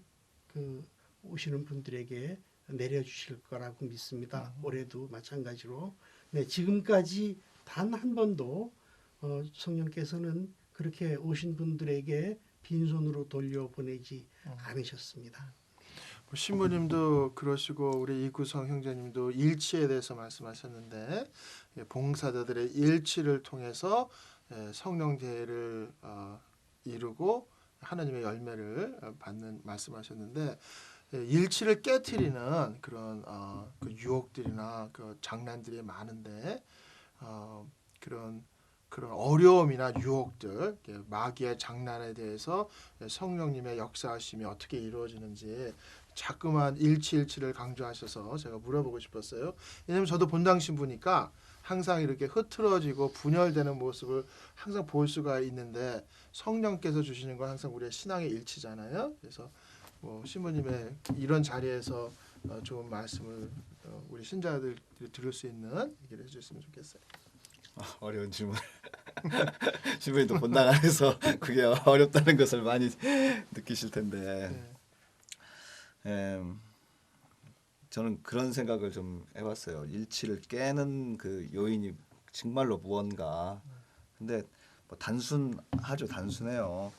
그 오시는 분들에게 내려주실 거라고 믿습니다. 올해도 마찬가지로 지금까지 단 한 번도 성령께서는 그렇게 오신 분들에게 빈손으로 돌려보내지 않으셨습니다. 신부님도 그러시고 우리 이구성 형제님도 일치에 대해서 말씀하셨는데 봉사자들의 일치를 통해서 성령대회를 이루고 하나님의 열매를 받는 말씀하셨는데 일치를 깨트리는 그런 그 유혹들이나 그 장난들이 많은데 그런 그런 어려움이나 유혹들, 마귀의 장난에 대해서 성령님의 역사하심이 어떻게 이루어지는지 자꾸만 일치를 강조하셔서 제가 물어보고 싶었어요. 왜냐하면 저도 본당 신부니까 항상 이렇게 흐트러지고 분열되는 모습을 항상 볼 수가 있는데 성령께서 주시는 건 항상 우리의 신앙의 일치잖아요. 그래서 신부님의 이런 자리에서 좋은 말씀을 우리 신자들이 들을 수 있는 얘기를 해주셨으면 좋겠어요. 어려운 질문. 신부님 또 본당 안에서 그게 어렵다는 것을 많이 느끼실 텐데. 저는 그런 생각을 좀 해봤어요. 일치를 깨는 그 요인이 정말로 무언가. 근데 뭐 단순해요.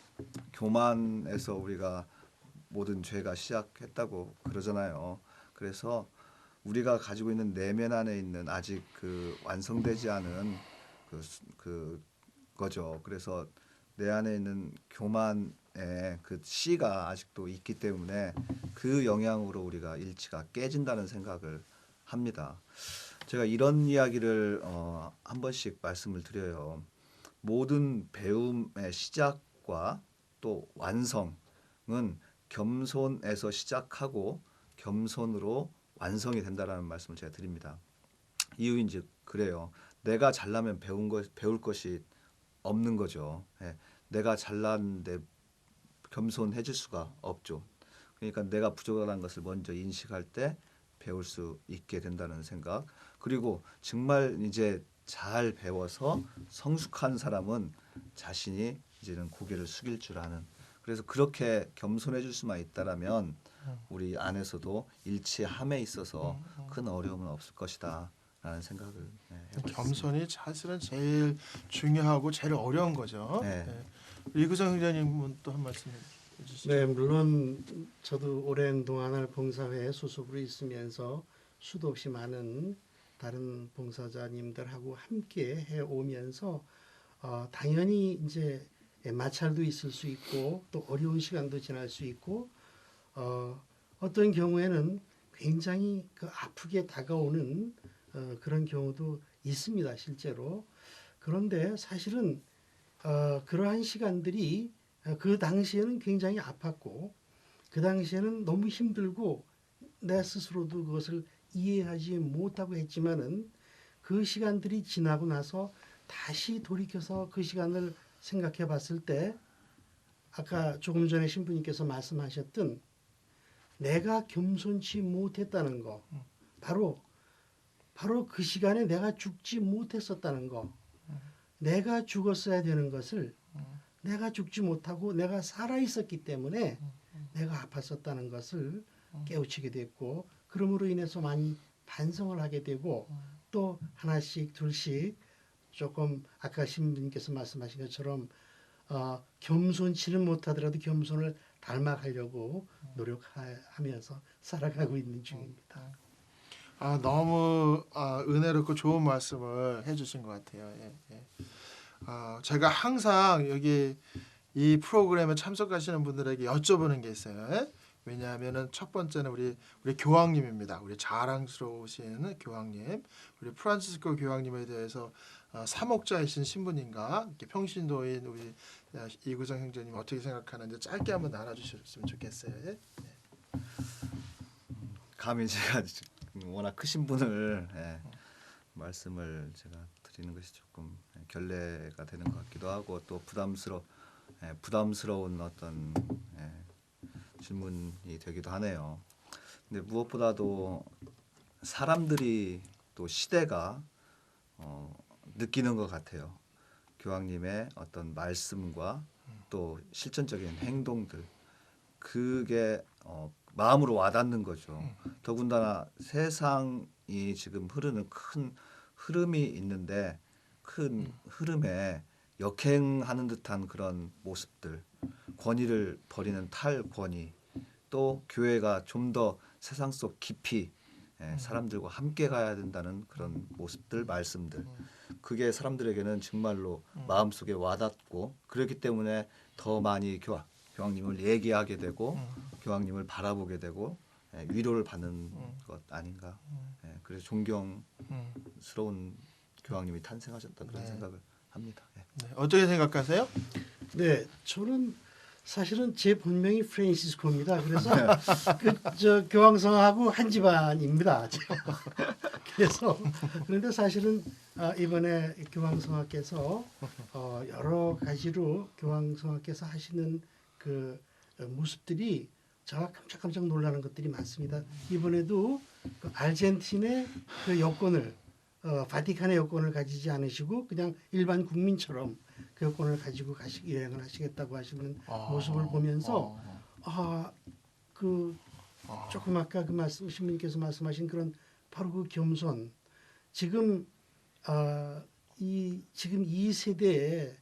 교만에서 우리가 모든 죄가 시작했다고 그러잖아요. 그래서 우리가 가지고 있는 내면 안에 있는 아직 그 완성되지 않은 거죠. 그래서 내 안에 있는 교만의 그 씨가 아직도 있기 때문에 그 영향으로 우리가 일치가 깨진다는 생각을 합니다. 제가 이런 이야기를 한 번씩 말씀을 드려요. 모든 배움의 시작과 또 완성은 겸손에서 시작하고 겸손으로 완성이 된다라는 말씀을 제가 드립니다. 이유인즉 그래요. 내가 잘나면 배울 것이 없는 거죠. 내가 잘났는데 겸손해질 수가 없죠. 그러니까 내가 부족한 것을 먼저 인식할 때 배울 수 있게 된다는 생각. 그리고 정말 이제 잘 배워서 성숙한 사람은 자신이 이제는 고개를 숙일 줄 아는. 그래서 그렇게 겸손해질 수만 있다라면 우리 안에서도 일치함에 있어서 큰 어려움은 없을 것이다. 라는 생각을 해봤습니다. 겸손이 사실은 제일 중요하고 제일 어려운 거죠. 이구정 형제님은 또 한 말씀 해주시죠. 네, 물론 저도 오랜 동안을 봉사회 소속으로 있으면서 수도 없이 많은 다른 봉사자님들하고 함께 해오면서 당연히 이제 마찰도 있을 수 있고 또 어려운 시간도 지날 수 있고 어떤 경우에는 굉장히 그 아프게 다가오는 그런 경우도 있습니다, 실제로. 그런데 사실은 그러한 시간들이 그 당시에는 굉장히 아팠고 그 당시에는 너무 힘들고 내 스스로도 그것을 이해하지 못하고 했지만은 그 시간들이 지나고 나서 다시 돌이켜서 그 시간을 생각해 봤을 때 아까 조금 전에 신부님께서 말씀하셨던 내가 겸손치 못했다는 거 바로 그 시간에 내가 죽지 못했었다는 거 내가 죽었어야 되는 것을 내가 죽지 못하고 내가 살아있었기 때문에 내가 아팠었다는 것을 깨우치게 됐고 그러므로 인해서 많이 반성을 하게 되고 또 하나씩 둘씩 조금 아까 신부님께서 말씀하신 것처럼 겸손치는 못하더라도 겸손을 닮아가려고 노력하면서 살아가고 있는 중입니다. 너무 은혜롭고 좋은 말씀을 해주신 것 같아요. 제가 항상 여기 이 프로그램에 참석하시는 분들에게 여쭤보는 게 있어요. 왜냐하면은 첫 번째는 우리 교황님입니다. 우리 자랑스러우신 교황님, 우리 프란치스코 교황님에 대해서 사목자이신 신부님과 이렇게 평신도인 우리 이구정 형제님 어떻게 생각하는지 짧게 한번 나눠주셨으면 좋겠어요. 감히 제가 워낙 크신 분을 말씀을 제가 드리는 것이 조금 결례가 되는 것 같기도 하고 또 부담스러운 어떤 질문이 되기도 하네요. 근데 무엇보다도 사람들이 또 시대가 느끼는 것 같아요. 교황님의 어떤 말씀과 또 실천적인 행동들 그게 마음으로 와닿는 거죠. 더군다나 세상이 지금 흐르는 큰 흐름이 있는데 큰 흐름에 역행하는 듯한 그런 모습들, 권위를 버리는 탈권위, 또 교회가 좀 더 세상 속 깊이 사람들과 함께 가야 된다는 그런 모습들, 말씀들. 그게 사람들에게는 정말로 마음속에 와닿고 그렇기 때문에 더 많이 교황님을 얘기하게 되고 교황님을 바라보게 되고 위로를 받는 것 아닌가. 그래서 존경스러운 교황님이 탄생하셨다 그런 생각을 합니다. 예. 네, 어떻게 생각하세요? 네, 저는 사실은 제 본명이 프란시스코입니다. 그래서 저 교황성하고 한 집안입니다. 그래서 그런데 사실은 이번에 교황성하께서 여러 가지로 교황성하께서 하시는 그 모습들이 제가 깜짝깜짝 놀라는 것들이 많습니다. 이번에도 그 아르헨티나의 그 여권을 바티칸의 여권을 가지지 않으시고 그냥 일반 국민처럼 그 여권을 가지고 여행을 하시겠다고 하시는 모습을 보면서 그 조금 아까 그 신부님께서 말씀하신 그런 바로 그 겸손 지금 지금 이 세대에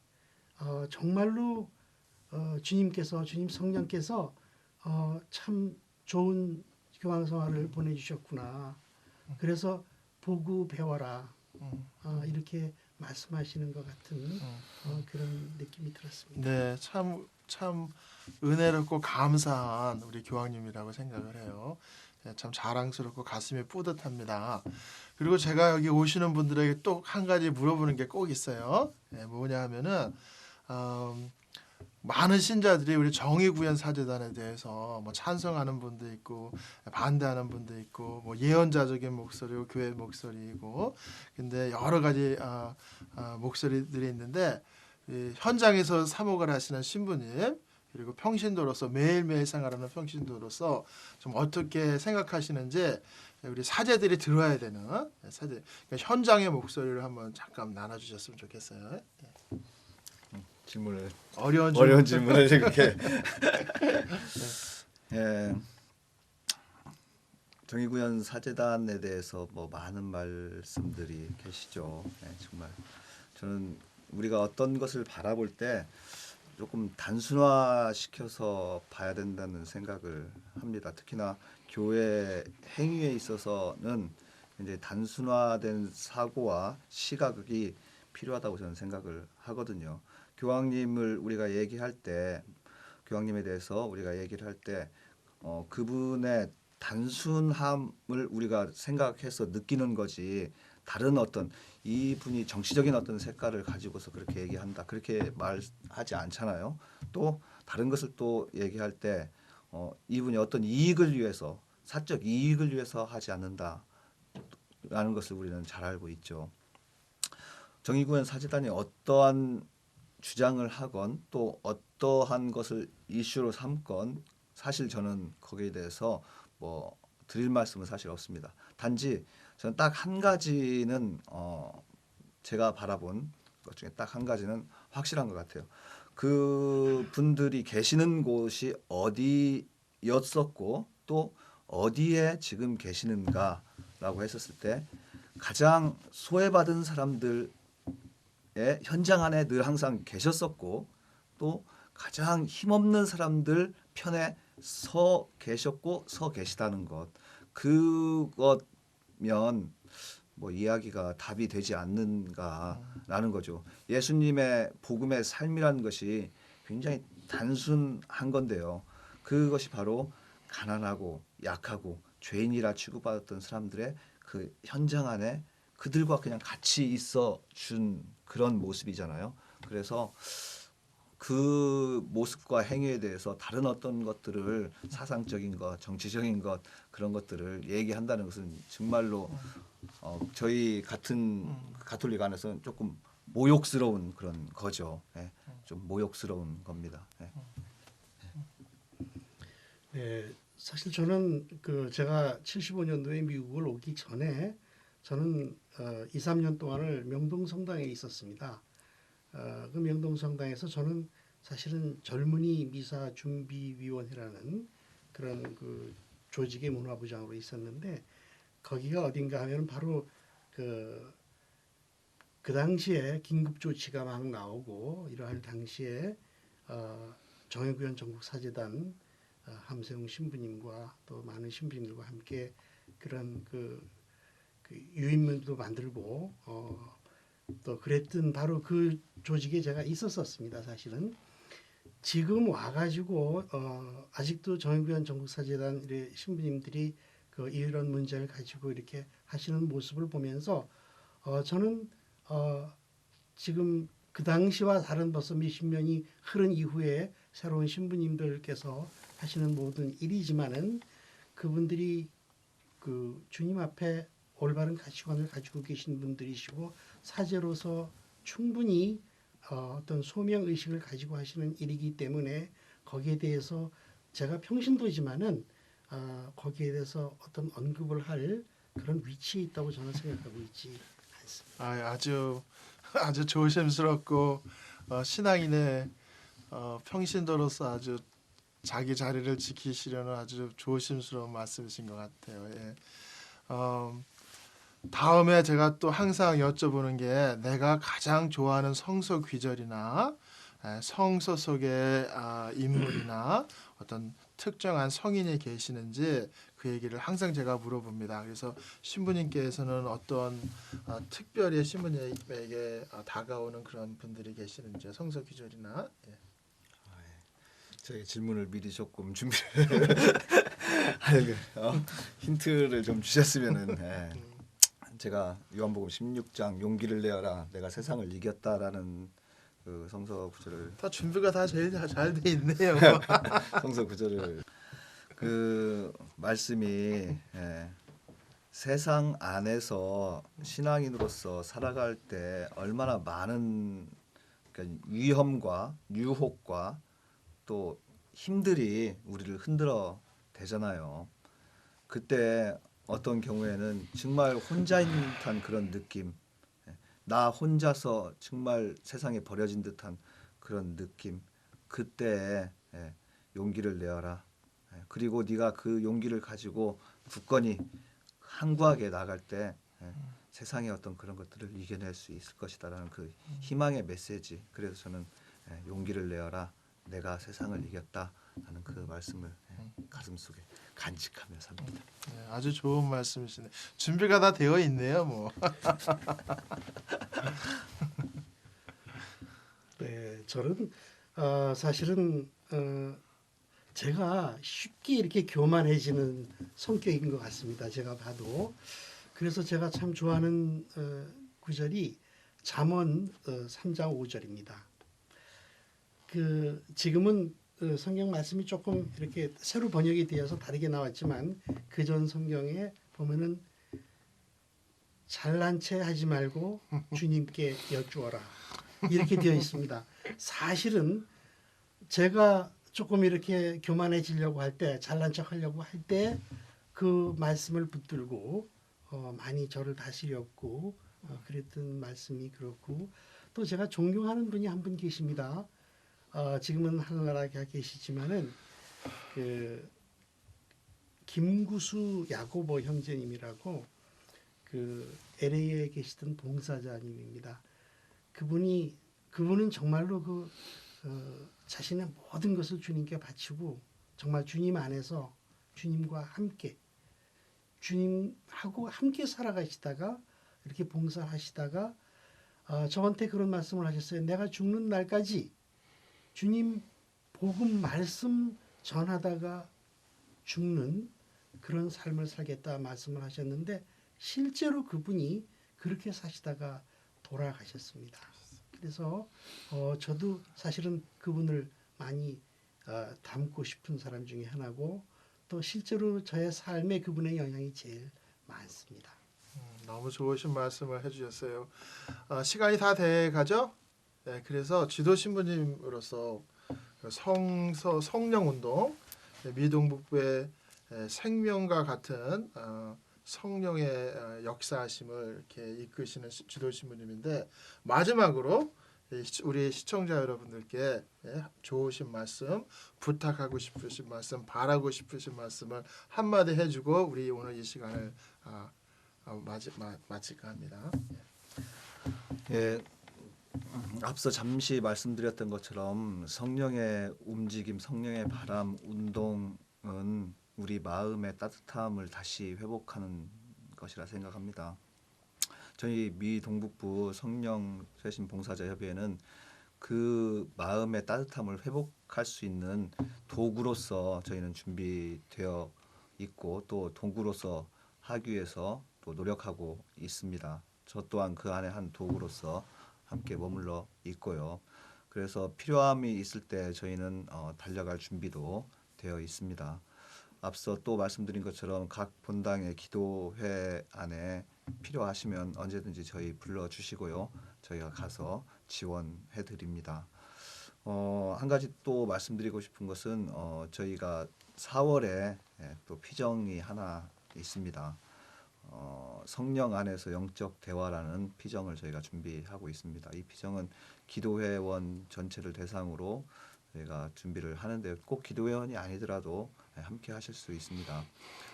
정말로 주님 성령께서 참 좋은 교황성화를 보내주셨구나. 그래서 보고 배워라. 이렇게 말씀하시는 것 같은 그런 느낌이 들었습니다. 네, 참 은혜롭고 감사한 우리 교황님이라고 생각을 해요. 네, 참 자랑스럽고 가슴이 뿌듯합니다. 그리고 제가 여기 오시는 분들에게 또 한 가지 물어보는 게 꼭 있어요. 네, 뭐냐 하면은 많은 신자들이 우리 정의구현 사제단에 대해서 뭐 찬성하는 분도 있고 반대하는 분도 있고 뭐 예언자적인 목소리고 교회 목소리고 근데 여러 가지 목소리들이 있는데 현장에서 사목을 하시는 신부님 그리고 평신도로서 매일매일 생활하는 평신도로서 좀 어떻게 생각하시는지 우리 사제들이 들어야 되는 그러니까 현장의 목소리를 한번 잠깐 나눠주셨으면 좋겠어요. 질문을 어려운 질문을 이렇게 예, 정의구현 사제단에 대해서 뭐 많은 말씀들이 계시죠. 정말 저는 우리가 어떤 것을 바라볼 때 조금 단순화시켜서 봐야 된다는 생각을 합니다. 특히나 교회 행위에 있어서는 이제 단순화된 사고와 시각이 필요하다고 저는 생각을 하거든요. 교황님을 우리가 얘기할 때, 교황님에 대해서 우리가 얘기를 할 때, 그분의 단순함을 우리가 생각해서 느끼는 거지. 다른 어떤 이분이 정치적인 어떤 색깔을 가지고서 그렇게 얘기한다. 그렇게 말하지 않잖아요. 또 다른 것을 또 얘기할 때 이분이 어떤 이익을 위해서 사적 이익을 위해서 하지 않는다라는 것을 우리는 잘 알고 있죠. 정의구현 사제단이 어떠한 주장을 하건 또 어떠한 것을 이슈로 삼건 사실 저는 거기에 대해서 뭐 드릴 말씀은 사실 없습니다. 단지 저는 딱 한 가지는 제가 바라본 것 중에 딱 한 가지는 확실한 것 같아요. 그 분들이 계시는 곳이 어디였었고 또 어디에 지금 계시는가라고 했었을 때 가장 소외받은 사람들 현장 안에 늘 항상 계셨었고 또 가장 힘없는 사람들 편에 서 계셨고 서 계시다는 것 그것면 뭐 이야기가 답이 되지 않는가라는 거죠. 예수님의 복음의 삶이라는 것이 굉장히 단순한 건데요. 그것이 바로 가난하고 약하고 죄인이라 취급받았던 사람들의 그 현장 안에 그들과 그냥 같이 있어 준 그런 모습이잖아요. 그래서 그 모습과 행위에 대해서 다른 어떤 것들을 사상적인 것, 정치적인 것 그런 것들을 얘기한다는 것은 정말로 저희 같은 가톨릭 안에서는 조금 모욕스러운 그런 거죠. 좀 모욕스러운 겁니다. 네, 사실 저는 제가 75년도에 미국을 오기 전에 저는 2, 3년 동안을 명동성당에 있었습니다. 그 명동성당에서 저는 사실은 젊은이 미사 준비위원회라는 그런 그 조직의 문화부장으로 있었는데 거기가 어딘가 하면 바로 그 당시에 긴급조치가 막 나오고 이러할 당시에 정의구현 전국사제단 함세웅 신부님과 또 많은 신부님들과 함께 그런 그 유인문도 만들고 또 그랬던 바로 그 조직에 제가 있었었습니다. 사실은 지금 와가지고 아직도 정의구현 전국사제단 신부님들이 이런 문제를 가지고 이렇게 하시는 모습을 보면서 저는 지금 그 당시와 다른 벌써 몇십 년이 흐른 이후에 새로운 신부님들께서 하시는 모든 일이지만은 그분들이 그 주님 앞에 올바른 가치관을 가지고 계신 분들이시고 사제로서 충분히 어떤 소명 의식을 가지고 하시는 일이기 때문에 거기에 대해서 제가 평신도지만은 거기에 대해서 어떤 언급을 할 그런 위치에 있다고 저는 생각하고 있지 않습니다. 아주 조심스럽고 신앙인의 평신도로서 아주 자기 자리를 지키시려는 아주 조심스러운 말씀이신 것 같아요. 예. 다음에 제가 또 항상 여쭤보는 게 내가 가장 좋아하는 성서 귀절이나 성서 속의 인물이나 어떤 특정한 성인이 계시는지 그 얘기를 항상 제가 물어봅니다. 그래서 신부님께서는 어떤 특별히 신부님에게 다가오는 그런 분들이 계시는지 성서 귀절이나 저희 질문을 미리 조금 준비를 힌트를 좀 주셨으면은 제가 요한복음 16장 용기를 내어라 내가 세상을 이겼다라는 그 성서 구절을 다 준비가 다 제일 잘 돼 있네요. 성서 구절을 그 말씀이 세상 안에서 신앙인으로서 살아갈 때 얼마나 많은 그러니까 위험과 유혹과 또 힘들이 우리를 흔들어 대잖아요. 그때 어떤 경우에는 정말 혼자인 듯한 그런 느낌, 나 혼자서 정말 세상에 버려진 듯한 그런 느낌. 그때 용기를 내어라. 그리고 네가 그 용기를 가지고 굳건히 항구하게 나갈 때 세상의 어떤 그런 것들을 이겨낼 수 있을 것이다라는 그 희망의 메시지. 그래서 저는 용기를 내어라. 내가 세상을 이겼다라는 그 말씀을 가슴속에 간직하며 삽니다. 네, 아주 좋은 말씀이시네. 준비가 다 되어 있네요, 뭐. 네, 저는 사실은 제가 쉽게 이렇게 교만해지는 성격인 것 같습니다. 제가 봐도. 그래서 제가 참 좋아하는 구절이 잠언 3장 5절입니다. 그 지금은 성경 말씀이 조금 이렇게 새로 번역이 되어서 다르게 나왔지만 그 전 성경에 보면은 잘난 체 하지 말고 주님께 여쭈어라 이렇게 되어 있습니다. 사실은 제가 조금 이렇게 교만해지려고 할 때 잘난 척 하려고 할 때 그 말씀을 붙들고 많이 저를 다스렸고 그랬던 말씀이 그렇고 또 제가 존경하는 분이 한 분 계십니다. 지금은 하늘나라에 계시지만은 그 김구수 야고보 형제님이라고 그 LA에 계시던 봉사자님입니다. 그분은 정말로 그 자신의 모든 것을 주님께 바치고 정말 주님 안에서 주님과 함께 주님하고 함께 살아가시다가 이렇게 봉사하시다가 저한테 그런 말씀을 하셨어요. 내가 죽는 날까지 주님 복음 말씀 전하다가 죽는 그런 삶을 살겠다 말씀을 하셨는데 실제로 그분이 그렇게 사시다가 돌아가셨습니다. 그래서 저도 사실은 그분을 많이 닮고 싶은 사람 중에 하나고 또 실제로 저의 삶에 그분의 영향이 제일 많습니다. 너무 좋으신 말씀을 해주셨어요. 시간이 다 돼가죠? 네, 그래서 지도 신부님으로서 성령 운동, 미동북부의 생명과 같은 성령의 역사하심을 이렇게 이끄시는 지도 신부님인데 마지막으로 우리 시청자 여러분들께 좋으신 말씀, 부탁하고 싶으신 말씀, 바라고 싶으신 말씀을 한마디 해주고 우리 오늘 이 시간을 마칠까 합니다. 예. 앞서 잠시 말씀드렸던 것처럼 성령의 움직임, 성령의 바람, 운동은 우리 마음의 따뜻함을 다시 회복하는 것이라 생각합니다. 저희 미 동북부 성령 쇄신 봉사자 협의회는 그 마음의 따뜻함을 회복할 수 있는 도구로서 저희는 준비되어 있고 또 도구로서 하기 위해서 또 노력하고 있습니다. 저 또한 그 안에 한 도구로서 함께 머물러 있고요. 그래서 필요함이 있을 때 저희는 달려갈 준비도 되어 있습니다. 앞서 또 말씀드린 것처럼 각 본당의 기도회 안에 필요하시면 언제든지 저희 불러주시고요. 저희가 가서 지원해 드립니다. 한 가지 또 말씀드리고 싶은 것은 저희가 4월에 또 피정이 하나 있습니다. 성령 안에서 영적 대화라는 피정을 저희가 준비하고 있습니다. 이 피정은 기도회원 전체를 대상으로 저희가 준비를 하는데 꼭 기도회원이 아니더라도 함께 하실 수 있습니다.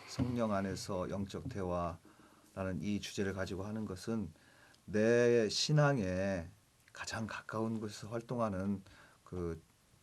성령 안에서 영적 대화라는 이 주제를 가지고 하는 것은 내 신앙에 가장 가까운 곳에서 활동하는 그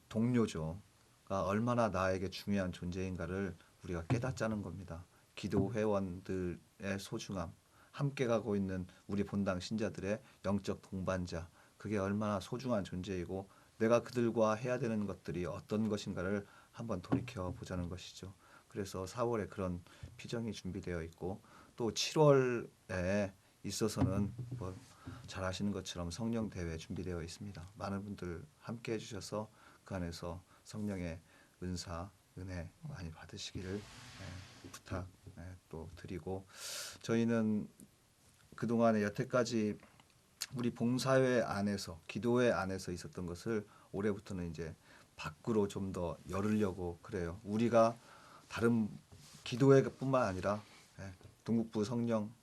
동료죠가 얼마나 나에게 중요한 존재인가를 우리가 깨닫자는 겁니다. 기도 회원들의 소중함, 함께 가고 있는 우리 본당 신자들의 영적 동반자, 그게 얼마나 소중한 존재이고 내가 그들과 해야 되는 것들이 어떤 것인가를 한번 돌이켜 보자는 것이죠. 그래서 4월에 그런 피정이 준비되어 있고 또 7월에 있어서는 뭐 잘 아시는 것처럼 성령 대회 준비되어 있습니다. 많은 분들 함께 해주셔서 그 안에서 성령의 은사, 은혜 많이 받으시기를 부탁 또 드리고 저희는 그동안에 여태까지 우리 봉사회 안에서 기도회 안에서 있었던 것을 올해부터는 이제 밖으로 좀 더 열으려고 그래요. 우리가 다른 기도회뿐만 아니라 동국부 성령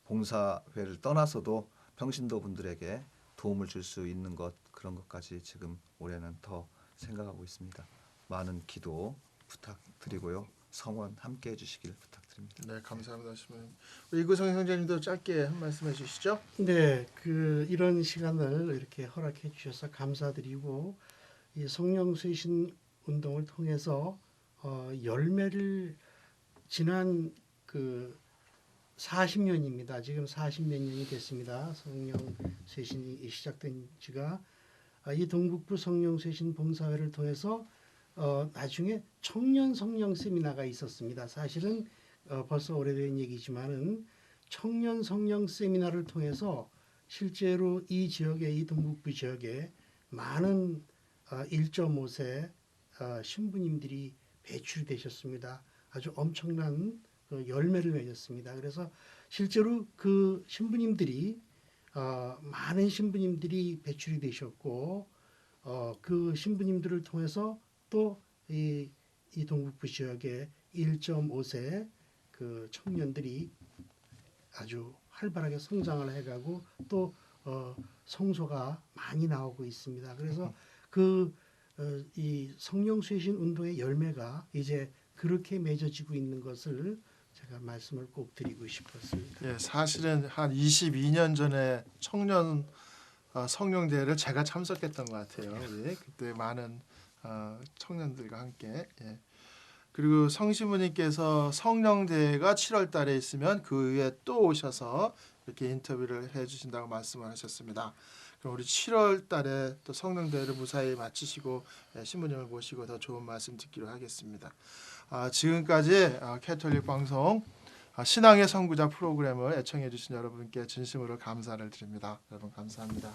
봉사회를 떠나서도 평신도 분들에게 도움을 줄 수 있는 것 그런 것까지 지금 올해는 더 생각하고 있습니다. 많은 기도 부탁드리고요. 성원 함께 해주시길 부탁드립니다. 네, 감사합니다, 신부님. 이구성 형제님도 짧게 한 말씀 해주시죠. 네, 이런 시간을 이렇게 허락해 주셔서 감사드리고 이 성령 쇄신 운동을 통해서 열매를 지난 40년입니다. 지금 40몇 년이 됐습니다. 성령 쇄신이 시작된 지가 이 동북부 성령 쇄신 봉사회를 통해서 나중에 청년 성령 세미나가 있었습니다. 사실은 벌써 오래된 얘기지만은 청년 성령 세미나를 통해서 실제로 이 지역에 이 동북부 지역에 많은 1.5세 신부님들이 배출되셨습니다. 아주 엄청난 열매를 맺었습니다. 그래서 실제로 그 신부님들이 많은 신부님들이 배출이 되셨고 그 신부님들을 통해서 또 이 동북부 지역의 1.5세 그 청년들이 아주 활발하게 성장을 해가고 또 성소가 많이 나오고 있습니다. 그래서 이 성령 쇄신 운동의 열매가 이제 그렇게 맺어지고 있는 것을 제가 말씀을 꼭 드리고 싶었습니다. 예, 사실은 한 22년 전에 청년 성령대회를 제가 참석했던 것 같아요. 예, 그때 많은 청년들과 함께. 예. 그리고 성신부님께서 성령대회가 7월 달에 있으면 그 후에 또 오셔서 이렇게 인터뷰를 해주신다고 말씀을 하셨습니다. 그럼 우리 7월 달에 또 성령대회를 무사히 마치시고 신부님을 모시고 더 좋은 말씀 듣기로 하겠습니다. 지금까지 캐톨릭 방송 신앙의 선구자 프로그램을 애청해 주신 여러분께 진심으로 감사를 드립니다. 여러분 감사합니다.